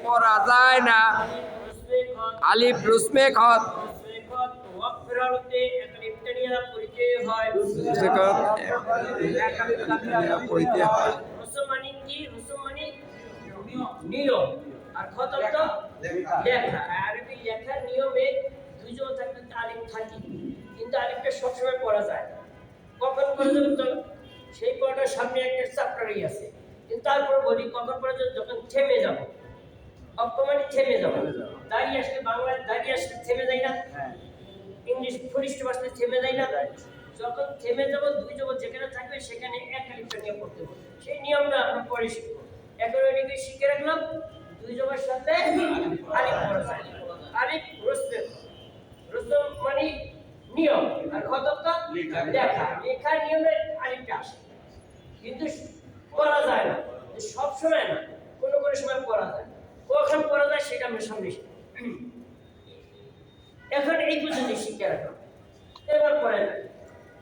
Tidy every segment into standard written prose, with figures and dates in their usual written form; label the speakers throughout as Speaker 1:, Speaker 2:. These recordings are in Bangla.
Speaker 1: পড়া যায় না। আলিফ রুসমে খত পড়িতে হয়।
Speaker 2: নিয়ম আর খতম তো লেখা। আরবি লেখার নিয়মে দুইজন থাকতে আলিফ থাকে, কিন্তু আলিফটা সবসময় পড়া যায় না। কখন পড়া যাবে? তো সেই পড়াটার সামনে একটা চ্যাপ্টারই আছে, কিন্তু তারপর বলি কখন পড়া যাবে? যখন থেমে যাব। অপমানি থেমে যাব। দাঁড়িয়ে আসলে বাংলায় দাঁড়িয়ে আসলে থেমে যায় না, ইংলিশ ফুলিশ আসলে থেমে যায় না। যখন থেমে যাব দুই জবর যেখানে থাকবে সেখানে এক আলিফটা নিয়ে পড়তে হবে। সেই নিয়মটা আমরা পরে শিখব। এখন ওইটাকে শিখে রাখলাম। দুই জবর সাথে আলিফ পড়া যায়। আলিফ রুসম, রুসম মানে নিয়ম, আর খতম তো লেখা। লেখার নিয়মে আলিফটা আসে, কিন্তু পড়া যায় না। সব সময় না, কোনো কোনো সময় পড়া যায়। কখন পড়া যায় সেটা আমরা সামনে শিখব। এখন এই পর্যন্ত শিখে রাখলাম। এবার পড়ে না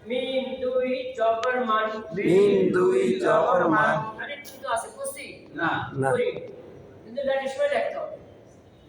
Speaker 2: মিম দুই জবর মান।
Speaker 1: মিম দুই জবর মান।
Speaker 2: আরে কিন্তু আছে বুঝছি
Speaker 1: না না,
Speaker 2: কিন্তু লেখার সময় লিখতে হবে।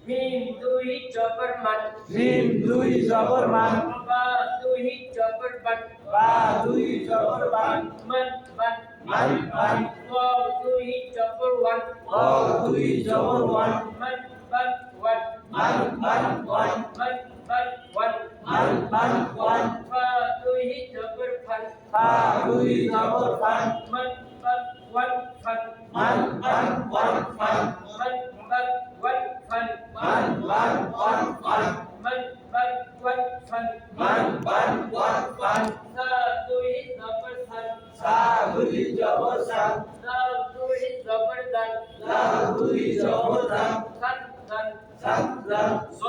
Speaker 2: মিম দুই জবর মান।
Speaker 1: মিম দুই জবর মান।
Speaker 2: বা দুই জবর বান।
Speaker 1: বা দুই জবর বান।
Speaker 2: মান বান।
Speaker 1: মান মান।
Speaker 2: ওয়াও দুই জবর ওয়ান।
Speaker 1: ওয়াও দুই জবর ওয়ান।
Speaker 2: মান বান ওয়ান।
Speaker 1: মান মান ওয়ান।
Speaker 2: মান বান ওয়ান।
Speaker 1: মান মান ওয়ান।
Speaker 2: ফা দুই জবর ফান।
Speaker 1: ফা দুই জবর ফান।
Speaker 2: মান বান ওয়ান ফান।
Speaker 1: মান মান ওয়ান ফান।
Speaker 2: মান বান ওয়ান ফান।
Speaker 1: মান মান ওয়ান ফান।
Speaker 2: মান বান ওয়ান ফান।
Speaker 1: মান মান ওয়ান ফান।
Speaker 2: সা দুই জবর সান।
Speaker 1: সা দুই জবর সান।
Speaker 2: দাল দুই জবর দান।
Speaker 1: লাল দুই জবর দান।
Speaker 2: সান দান।
Speaker 1: সান দান।
Speaker 2: জ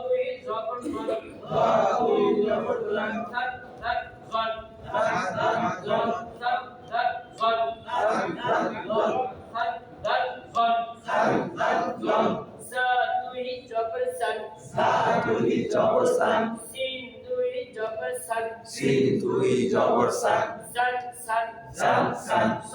Speaker 2: দুই জবর জন।
Speaker 1: জ দুই জবর দান।
Speaker 2: সান দান জন।
Speaker 1: সান দান জন।
Speaker 2: সান দান জন।
Speaker 1: সান দান জন।
Speaker 2: সান দান জন।
Speaker 1: সান দান জন।
Speaker 2: সা দুই জবর সান।
Speaker 1: সা দুই জবর সান।
Speaker 2: সিন দুই জবর সান।
Speaker 1: সিন দুই জবর সান।
Speaker 2: সান সান।
Speaker 1: সান সান।
Speaker 2: স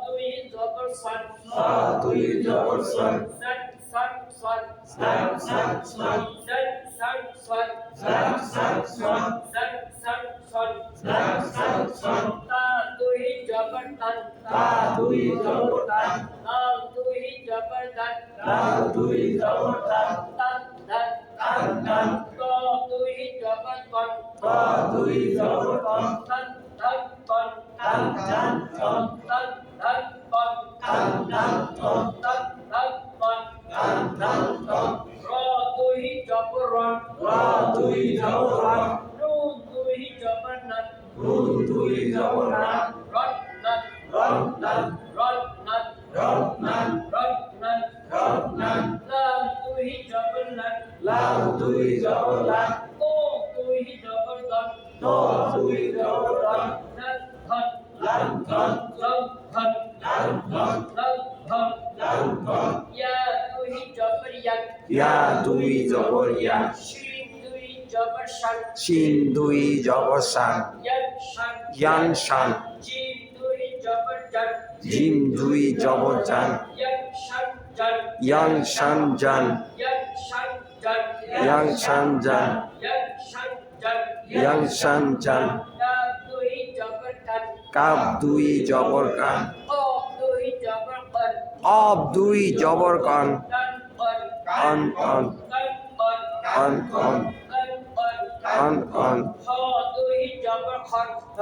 Speaker 2: দুই জবর সান।
Speaker 1: স দুই জবর সান।
Speaker 2: সান সান সান।
Speaker 1: সান সান সান।
Speaker 2: সান সান সান।
Speaker 1: সান সান সান।
Speaker 2: সান সান সান।
Speaker 1: সান সান সান।
Speaker 2: তা দুই জবর তান।
Speaker 1: তা দুই জবর তান।
Speaker 2: দাল দুই জবর দান।
Speaker 1: দাল দুই জবর দান।
Speaker 2: তান দান।
Speaker 1: তান তান।
Speaker 2: ত দুই জবর তন।
Speaker 1: ত দুই জবর তন।
Speaker 2: তান ধান তন।
Speaker 1: তান তান তন।
Speaker 2: তান ধান তন।
Speaker 1: তান তান তন।
Speaker 2: তান ধান তন।
Speaker 1: তান তান তন।
Speaker 2: র দুই জবর রন।
Speaker 1: র দুই জবর রন।
Speaker 2: নুন দুই জবর নান।
Speaker 1: নুন দুই জবর নান।
Speaker 2: রন নান।
Speaker 1: রন নান।
Speaker 2: রন নান।
Speaker 1: রন নান।
Speaker 2: রন নান।
Speaker 1: রন নান।
Speaker 2: লাল দুই জবর লান।
Speaker 1: লাল দুই জবর লান।
Speaker 2: ও দুই জবর দন।
Speaker 1: ত দুই জবর রন।
Speaker 2: লাল ধন।
Speaker 1: লাল ধন।
Speaker 2: লাল ধন।
Speaker 1: লাল ধন।
Speaker 2: লাল ধন।
Speaker 1: লাল ধন।
Speaker 2: ইয়া দুই জবর ইয়ান।
Speaker 1: ইয়া দুই জবর ইয়া।
Speaker 2: শিন দুই জবর শান।
Speaker 1: শিন দুই জবর শান।
Speaker 2: ইয়ান শান।
Speaker 1: ইয়ান শান।
Speaker 2: জিম দুই জবর জান।
Speaker 1: জিম দুই জবর জান।
Speaker 2: ইয়ান শান জান।
Speaker 1: ইয়াং শান জান।
Speaker 2: ইয়ান শান জান।
Speaker 1: ইয়াং শান জান।
Speaker 2: ইয়ান শান জান।
Speaker 1: ইয়াং শান জান।
Speaker 2: কা দুই জবর কান।
Speaker 1: কাপ দুই জবর কান।
Speaker 2: ও দুই জবর কন।
Speaker 1: অব দুই জবর কন।
Speaker 2: কান কন।
Speaker 1: On on.
Speaker 2: কান কন।
Speaker 1: On on.
Speaker 2: কান কন।
Speaker 1: On on.
Speaker 2: খ দুই জবর খন।
Speaker 1: ত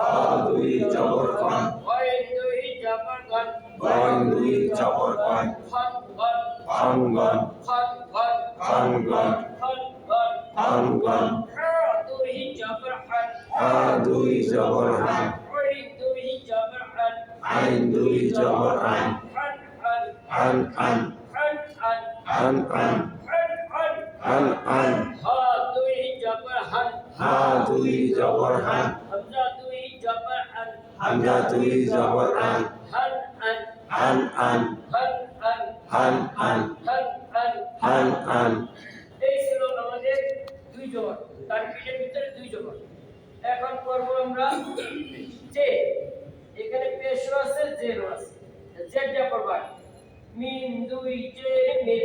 Speaker 1: দুই জবর খন।
Speaker 2: হয় দুই জবর গন।
Speaker 1: গন দুই জবর গন।
Speaker 2: খন গন।
Speaker 1: খন গন।
Speaker 2: খন গন।
Speaker 1: খন গন।
Speaker 2: খন গন।
Speaker 1: খন গন।
Speaker 2: হা দুই জবর হান।
Speaker 1: হা দুই জবর হান।
Speaker 2: ওই দুই জবর হান।
Speaker 1: আইন দুই জবর আইন।
Speaker 2: হান হান।
Speaker 1: আন আন।
Speaker 2: হান হান।
Speaker 1: আন আন।
Speaker 2: হান হান।
Speaker 1: আন আন।
Speaker 2: হা দুই জবর হান।
Speaker 1: হা দুই জবর হান।
Speaker 2: হামজা দুই জবর হান।
Speaker 1: হামজা দুই জবর আন।
Speaker 2: হান হান।
Speaker 1: আন আন।
Speaker 2: হান হান।
Speaker 1: হান আন।
Speaker 2: হান হান।
Speaker 1: হান আন।
Speaker 2: এই ছিল আমাদের দুই জবর। তানফিনের ভিতরে দুই জবর। এখন করব আমরা যে এখানে পেশও আছে জেরও আছে। জেরটা করবা মিম দুই জের মিম।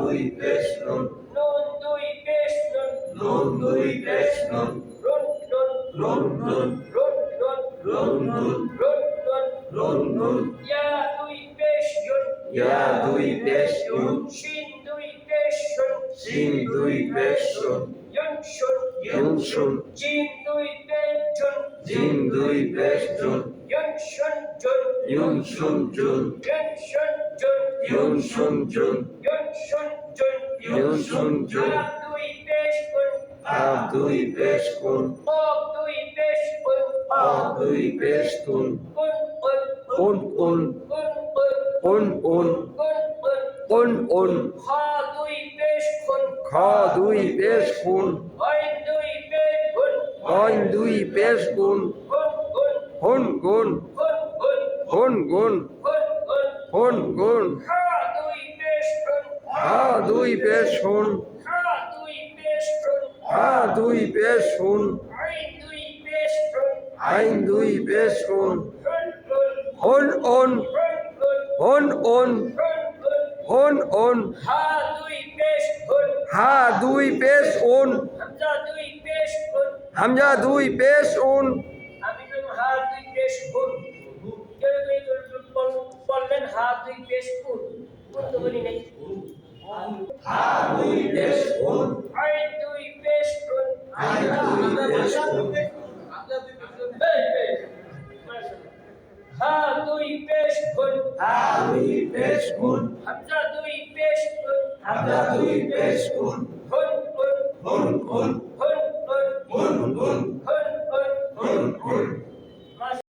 Speaker 3: দুই পেশ নুন
Speaker 2: নুন দুই পেশ নুন
Speaker 3: নুন দুই পেশ নুন
Speaker 2: রুন নুন
Speaker 3: রুন নুন
Speaker 2: রুন নুন
Speaker 3: রুন নুন
Speaker 2: রুন নুন
Speaker 3: রুন নুন
Speaker 2: ইয়া দুই পেশ ইউন
Speaker 3: ইয়া দুই পেশ ইউন
Speaker 2: শিন দুই পেশ শুন
Speaker 3: শিন দুই পেশ শুন
Speaker 2: ইউন শুন
Speaker 3: ইউন শুন
Speaker 2: জিন দুই পেশ জুন
Speaker 3: জিন দুই পেশ জুন
Speaker 2: ইউন শুন জুন
Speaker 3: ইউন শুন জুন
Speaker 2: ইউন শুন জুন
Speaker 3: ইউন শুন জুন
Speaker 2: ইউন শুন জুন
Speaker 3: ইউন শুন জুন
Speaker 2: আ দুই পেশ কুন
Speaker 3: আ দুই পেশ কুন
Speaker 2: ও দুই পেশ কুন
Speaker 3: আ দুই পেশ কুন
Speaker 2: কুন
Speaker 3: উন উন
Speaker 2: কুন
Speaker 3: উন উন
Speaker 2: কুন
Speaker 3: উন উন
Speaker 2: হা দুই পেশ কুন
Speaker 3: খ দুই পেশ কুন
Speaker 2: আইন দুই পেশ কুন
Speaker 3: গইন দুই পেশ কুন
Speaker 2: কুন কুন
Speaker 3: হুন গুন
Speaker 2: কুন
Speaker 3: হুন গুন
Speaker 2: হা দুই পেশ কুন
Speaker 3: হা দুই পেশ হুন
Speaker 2: হা দুই পেশ কুন
Speaker 3: হা দুই পেশ হুন
Speaker 2: আইন দুই পেশ কুন
Speaker 3: আইন দুই পেশ হুন
Speaker 2: কুন
Speaker 3: হুন উন
Speaker 2: কুন
Speaker 3: হুন উন হুন উন
Speaker 2: হা দুই পেশ কুন
Speaker 3: হা দুই পেশ উন
Speaker 2: হামজা দুই পেশ কুন
Speaker 3: হামজা দুই পেশ উন
Speaker 2: আমি তো হা দুই পেশ কুন কেউ বললেন হা দুই পেশ কুন কোন তো বলি নাই
Speaker 3: হা দুই পেশ উন
Speaker 2: আইন দুই পেশ কুন
Speaker 3: আইন দুই পেশ উন
Speaker 2: হা দুই পেশ কুন
Speaker 3: হা দুই পেশ উন
Speaker 2: হামজা দুই পেশ কুন
Speaker 3: হামজা দুই পেশ উন
Speaker 2: হুন কুন
Speaker 3: হুন উন
Speaker 2: হুন কুন
Speaker 3: হুন উন